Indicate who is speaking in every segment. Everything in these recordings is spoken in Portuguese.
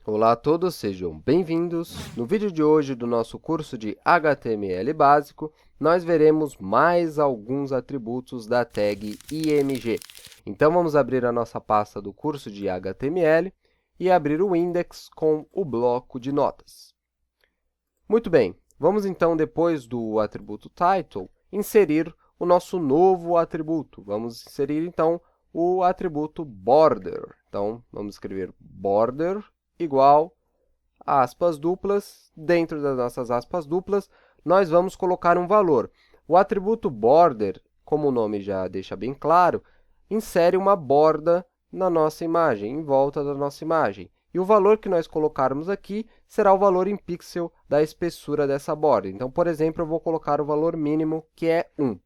Speaker 1: Olá a todos, sejam bem-vindos. No vídeo de hoje do nosso curso de HTML básico, nós veremos mais alguns atributos da tag IMG. Então, vamos abrir a nossa pasta do curso de HTML e abrir o index com o bloco de notas. Muito bem, vamos então, depois do atributo title, inserir o nosso novo atributo. Vamos inserir, então, o atributo border. Então, vamos escrever border igual aspas duplas. Dentro das nossas aspas duplas, nós vamos colocar um valor. O atributo border, como o nome já deixa bem claro, insere uma borda na nossa imagem, em volta da nossa imagem. E o valor que nós colocarmos aqui será o valor em pixel da espessura dessa borda. Então, por exemplo, eu vou colocar o valor mínimo, que é 1.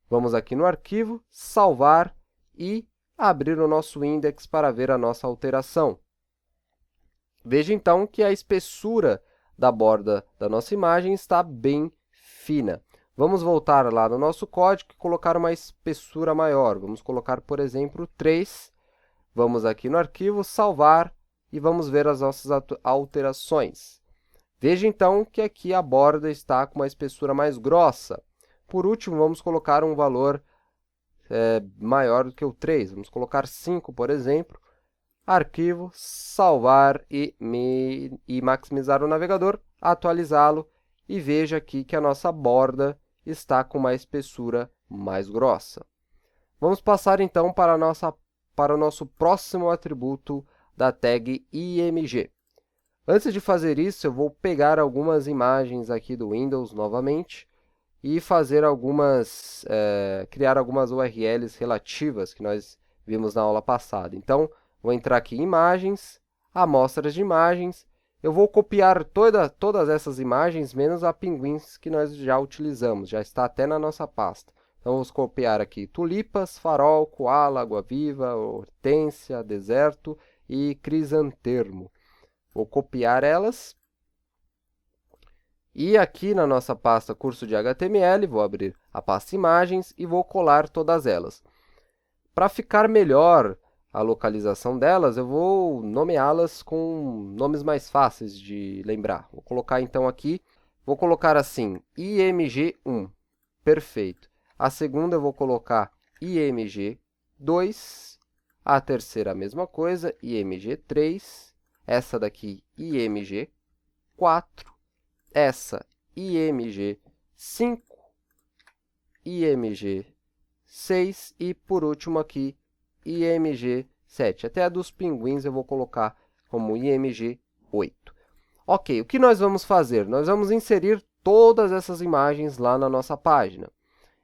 Speaker 1: Vamos aqui no arquivo, salvar e abrir o nosso index para ver a nossa alteração. Veja, então, que a espessura da borda da nossa imagem está bem fina. Vamos voltar lá no nosso código e colocar uma espessura maior. Vamos colocar, por exemplo, 3. Vamos aqui no arquivo, salvar e vamos ver as nossas alterações. Veja, então, que aqui a borda está com uma espessura mais grossa. Por último, vamos colocar um valor maior do que o 3. Vamos colocar 5, por exemplo. Arquivo, salvar e maximizar o navegador, atualizá-lo e veja aqui que a nossa borda está com uma espessura mais grossa. Vamos passar então para o nosso próximo atributo da tag IMG. Antes de fazer isso, eu vou pegar algumas imagens aqui do Windows novamente e fazer criar algumas URLs relativas que nós vimos na aula passada. Então, vou entrar aqui em imagens, amostras de imagens. Eu vou copiar todas essas imagens, menos a pinguins que nós já utilizamos, já está até na nossa pasta. Então, vamos copiar aqui tulipas, farol, koala, água-viva, hortênsia, deserto e crisantermo. Vou copiar elas. E aqui na nossa pasta curso de HTML, vou abrir a pasta imagens e vou colar todas elas. Para ficar melhor a localização delas, eu vou nomeá-las com nomes mais fáceis de lembrar. Vou colocar então aqui, vou colocar assim, IMG1, perfeito. A segunda eu vou colocar IMG2, a terceira a mesma coisa, IMG3, essa daqui IMG4, essa IMG5, IMG6 e, por último, aqui, IMG7. Até a dos pinguins eu vou colocar como IMG8. Ok, o que nós vamos fazer? Nós vamos inserir todas essas imagens lá na nossa página.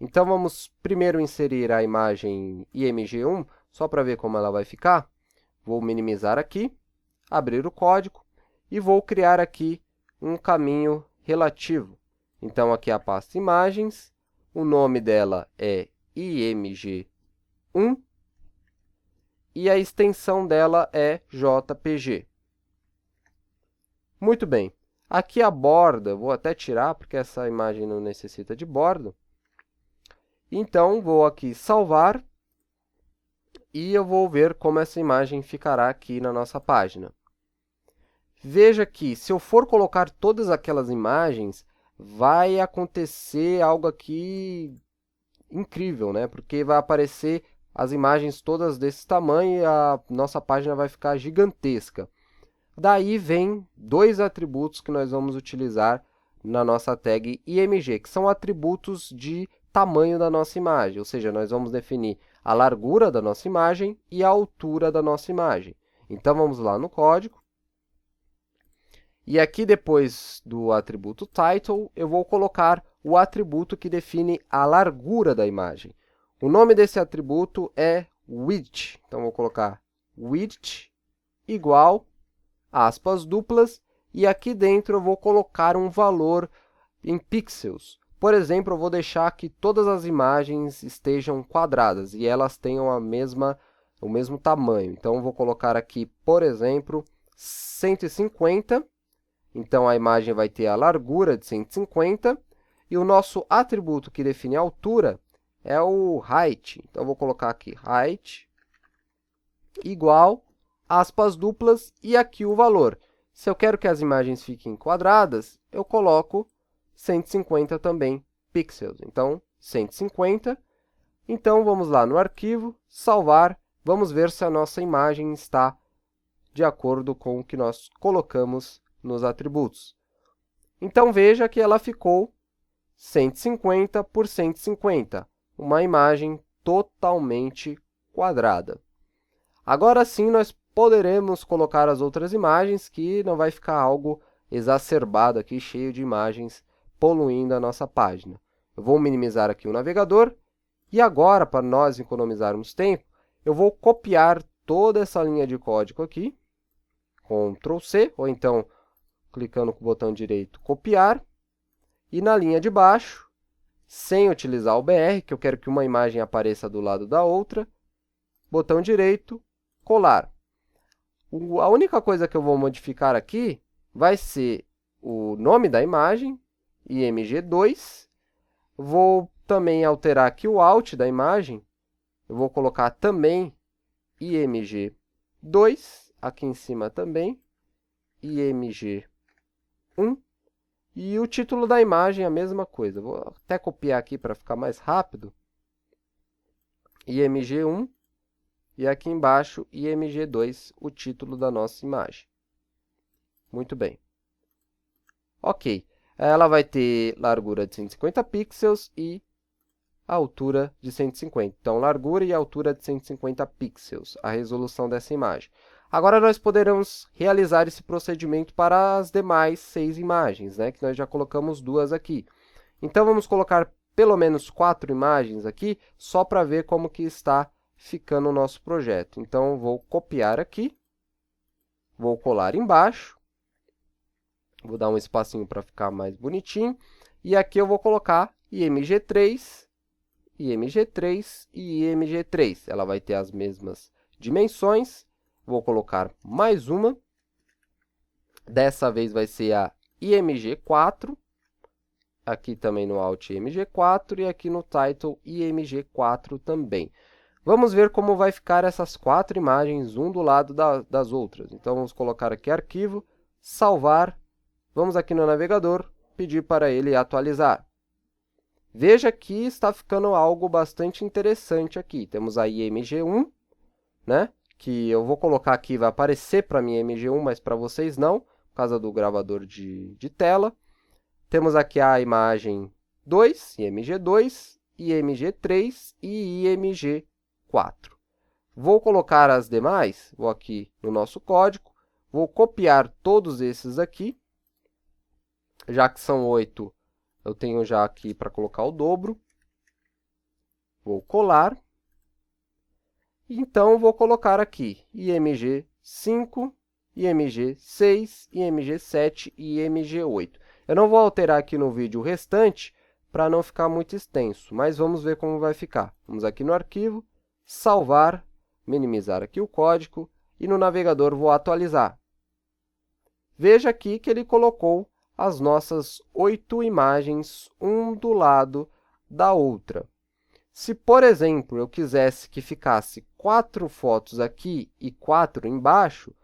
Speaker 1: Então, vamos primeiro inserir a imagem IMG1, só para ver como ela vai ficar. Vou minimizar aqui, abrir o código e vou criar aqui um caminho relativo. Então, aqui a pasta imagens, o nome dela é IMG1 e a extensão dela é JPG. Muito bem. Aqui a borda, vou até tirar, porque essa imagem não necessita de borda. Então, vou aqui salvar e eu vou ver como essa imagem ficará aqui na nossa página. Veja que, se eu for colocar todas aquelas imagens, vai acontecer algo aqui incrível, né? Porque vai aparecer as imagens todas desse tamanho e a nossa página vai ficar gigantesca. Daí vem dois atributos que nós vamos utilizar na nossa tag IMG, que são atributos de tamanho da nossa imagem, ou seja, nós vamos definir a largura da nossa imagem e a altura da nossa imagem. Então, vamos lá no código. E aqui, depois do atributo title, eu vou colocar o atributo que define a largura da imagem. O nome desse atributo é width. Então, vou colocar width igual, aspas duplas, e aqui dentro eu vou colocar um valor em pixels. Por exemplo, eu vou deixar que todas as imagens estejam quadradas e elas tenham o mesmo tamanho. Então, eu vou colocar aqui, por exemplo, 150. Então, a imagem vai ter a largura de 150 e o nosso atributo que define a altura é o height. Então, eu vou colocar aqui height igual aspas duplas e aqui o valor. Se eu quero que as imagens fiquem quadradas, eu coloco 150 também pixels. Então, 150. Então, vamos lá no arquivo, salvar. Vamos ver se a nossa imagem está de acordo com o que nós colocamos nos atributos. Então, veja que ela ficou 150 por 150, uma imagem totalmente quadrada. Agora sim, nós poderemos colocar as outras imagens, que não vai ficar algo exacerbado aqui, cheio de imagens poluindo a nossa página. Eu vou minimizar aqui o navegador, e agora, para nós economizarmos tempo, eu vou copiar toda essa linha de código aqui, Ctrl C, ou então, clicando com o botão direito, copiar, e na linha de baixo, sem utilizar o BR, que eu quero que uma imagem apareça do lado da outra, botão direito, colar. A única coisa que eu vou modificar aqui vai ser o nome da imagem, img2. Vou também alterar aqui o alt da imagem. Eu vou colocar também img2, aqui em cima também, img1. E o título da imagem é a mesma coisa. Vou até copiar aqui para ficar mais rápido. img1. E aqui embaixo, img2, o título da nossa imagem. Muito bem. Ok. Ela vai ter largura de 150 pixels e altura de 150. Então, largura e altura de 150 pixels, a resolução dessa imagem. Agora, nós poderemos realizar esse procedimento para as demais 6 imagens, né? Que nós já colocamos 2 aqui. Então, vamos colocar pelo menos 4 imagens aqui, só para ver como que está ficando o nosso projeto. Então, vou copiar aqui, vou colar embaixo, vou dar um espacinho para ficar mais bonitinho, e aqui eu vou colocar img3, img3 e img3. Ela vai ter as mesmas dimensões. Vou colocar mais uma, dessa vez vai ser a img4, aqui também no Alt img4 e aqui no Title img4 também. Vamos ver como vai ficar essas 4 imagens, um do lado das outras. Então, vamos colocar aqui arquivo, salvar, vamos aqui no navegador, pedir para ele atualizar. Veja que está ficando algo bastante interessante aqui. Temos a img1, né? Que eu vou colocar aqui, vai aparecer para mim img1, mas para vocês não, por causa do gravador de tela. Temos aqui a imagem 2, img2, img3 e img4. Vou colocar as demais, vou aqui no nosso código, vou copiar todos esses aqui, já que são 8, eu tenho já aqui para colocar o dobro, vou colar, então vou colocar aqui img5, img6, img7 e img8. Eu não vou alterar aqui no vídeo o restante, para não ficar muito extenso, mas vamos ver como vai ficar. Vamos aqui no arquivo, salvar, minimizar aqui o código, e no navegador vou atualizar. Veja aqui que ele colocou as nossas 8 imagens, um do lado da outra. Se, por exemplo, eu quisesse que ficasse 4 fotos aqui e 4 embaixo,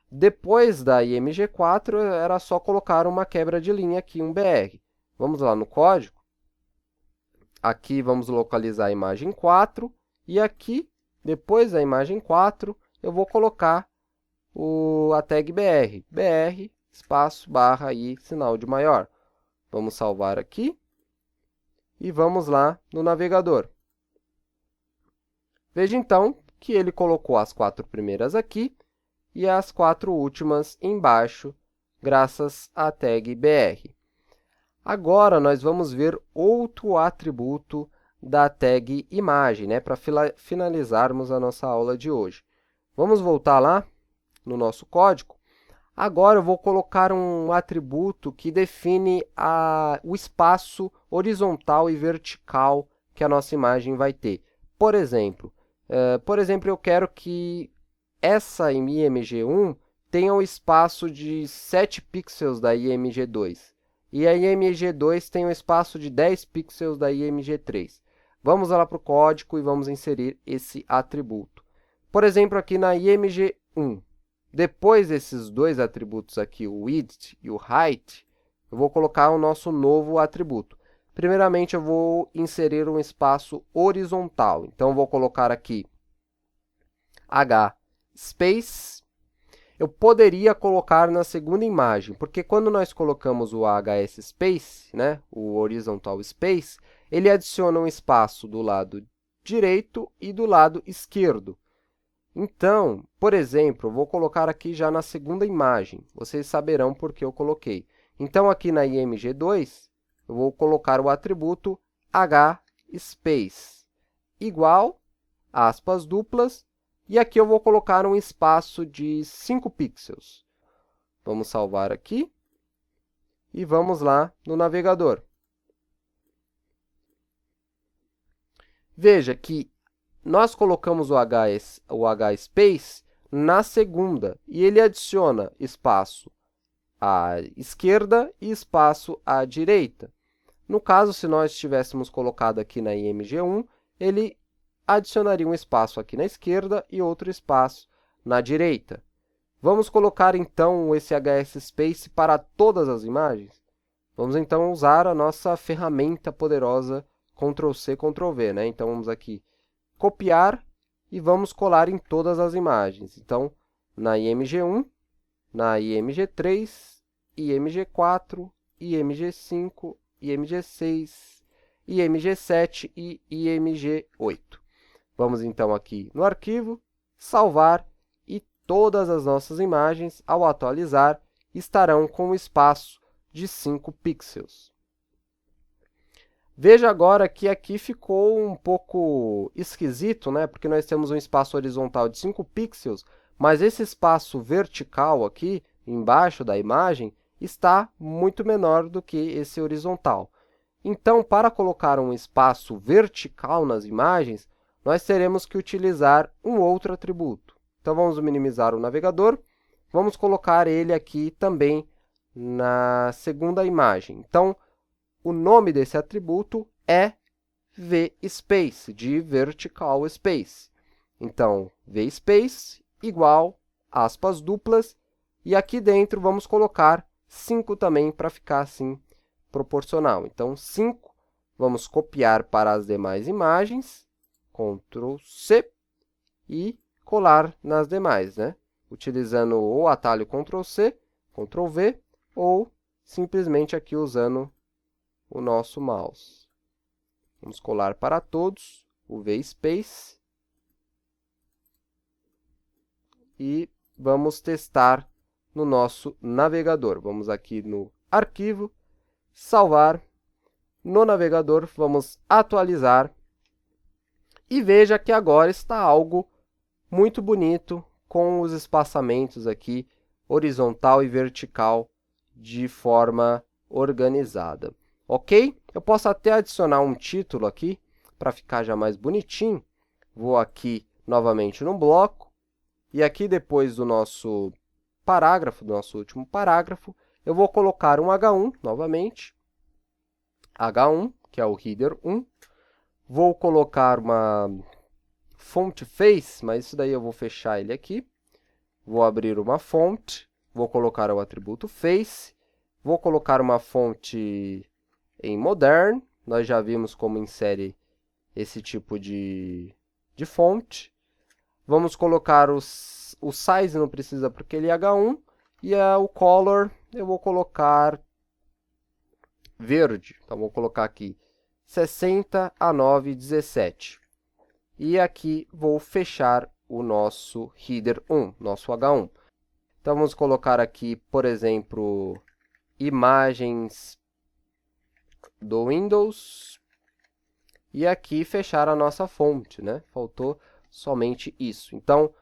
Speaker 1: depois da img4, era só colocar uma quebra de linha aqui, um BR. Vamos lá no código. Aqui vamos localizar a imagem 4, e aqui, depois da imagem 4, eu vou colocar a tag BR. BR, espaço, barra e sinal de maior. Vamos salvar aqui e vamos lá no navegador. Veja então que ele colocou as 4 primeiras aqui e as 4 últimas embaixo, graças à tag BR. Agora, nós vamos ver outro atributo da tag imagem, né, para finalizarmos a nossa aula de hoje. Vamos voltar lá no nosso código. Agora, eu vou colocar um atributo que define o espaço horizontal e vertical que a nossa imagem vai ter. Por exemplo, eu quero que essa img1 tenha um espaço de 7 pixels da img2. E a img2 tem um espaço de 10 pixels da img3. Vamos lá para o código e vamos inserir esse atributo. Por exemplo, aqui na img1, depois desses dois atributos aqui, o width e o height, eu vou colocar o nosso novo atributo. Primeiramente, eu vou inserir um espaço horizontal. Então, eu vou colocar aqui hspace. Eu poderia colocar na segunda imagem, porque quando nós colocamos o hspace, né, o horizontal space, ele adiciona um espaço do lado direito e do lado esquerdo. Então, por exemplo, eu vou colocar aqui já na segunda imagem. Vocês saberão por que eu coloquei. Então, aqui na img2, eu vou colocar o atributo hspace igual, aspas duplas, e aqui eu vou colocar um espaço de 5 pixels. Vamos salvar aqui e vamos lá no navegador. Veja que nós colocamos o hspace na segunda e ele adiciona espaço à esquerda e espaço à direita. No caso, se nós tivéssemos colocado aqui na img1, ele adicionaria um espaço aqui na esquerda e outro espaço na direita. Vamos colocar, então, esse hspace para todas as imagens? Vamos, então, usar a nossa ferramenta poderosa Ctrl+C, Ctrl+V, né? Então, vamos aqui copiar e vamos colar em todas as imagens. Então, na img1, na img3, img4, img5, img6, img7 e img8. Vamos, então, aqui no arquivo, salvar, e todas as nossas imagens, ao atualizar, estarão com um espaço de 5 pixels. Veja agora que aqui ficou um pouco esquisito, né? Porque nós temos um espaço horizontal de 5 pixels, mas esse espaço vertical aqui, embaixo da imagem, está muito menor do que esse horizontal. Então, para colocar um espaço vertical nas imagens, nós teremos que utilizar um outro atributo. Então, vamos minimizar o navegador. Vamos colocar ele aqui também na segunda imagem. Então, o nome desse atributo é vSpace, de Vertical Space. Então, vSpace igual, aspas duplas, e aqui dentro vamos colocar 5 também, para ficar assim proporcional. Então, 5, vamos copiar para as demais imagens, Ctrl+C, e colar nas demais, né? Utilizando o atalho Ctrl+C, Ctrl+V, ou simplesmente aqui usando o nosso mouse. Vamos colar para todos o vSpace e vamos testar no nosso navegador. Vamos aqui no arquivo, salvar, no navegador, vamos atualizar e veja que agora está algo muito bonito com os espaçamentos aqui horizontal e vertical de forma organizada. Ok? Eu posso até adicionar um título aqui, para ficar já mais bonitinho. Vou aqui novamente no bloco, e aqui depois do nosso parágrafo, do nosso último parágrafo, eu vou colocar um H1 novamente, H1, que é o header 1. Vou colocar uma font face, mas isso daí eu vou fechar ele aqui. Vou abrir uma fonte, vou colocar o atributo face, vou colocar uma fonte em Modern. Nós já vimos como insere esse tipo de fonte. Vamos colocar o size, não precisa porque ele é H1, e o color eu vou colocar verde. Então, vou colocar aqui 60 a 917. E aqui vou fechar o nosso header 1, nosso H1. Então, vamos colocar aqui, por exemplo, imagens do Windows. E aqui fechar a nossa fonte, né? Faltou somente isso. Então,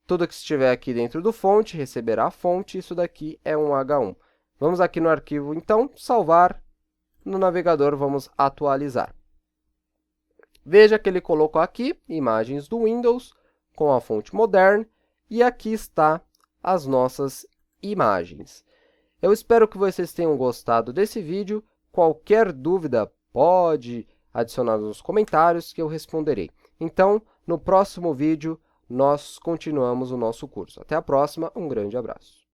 Speaker 1: tudo que estiver aqui dentro do fonte receberá a fonte. Isso daqui é um H1. Vamos aqui no arquivo, então, salvar. No navegador, vamos atualizar. Veja que ele colocou aqui imagens do Windows com a fonte Modern. E aqui está as nossas imagens. Eu espero que vocês tenham gostado desse vídeo. Qualquer dúvida, pode adicionar nos comentários que eu responderei. Então, no próximo vídeo, nós continuamos o nosso curso. Até a próxima, um grande abraço!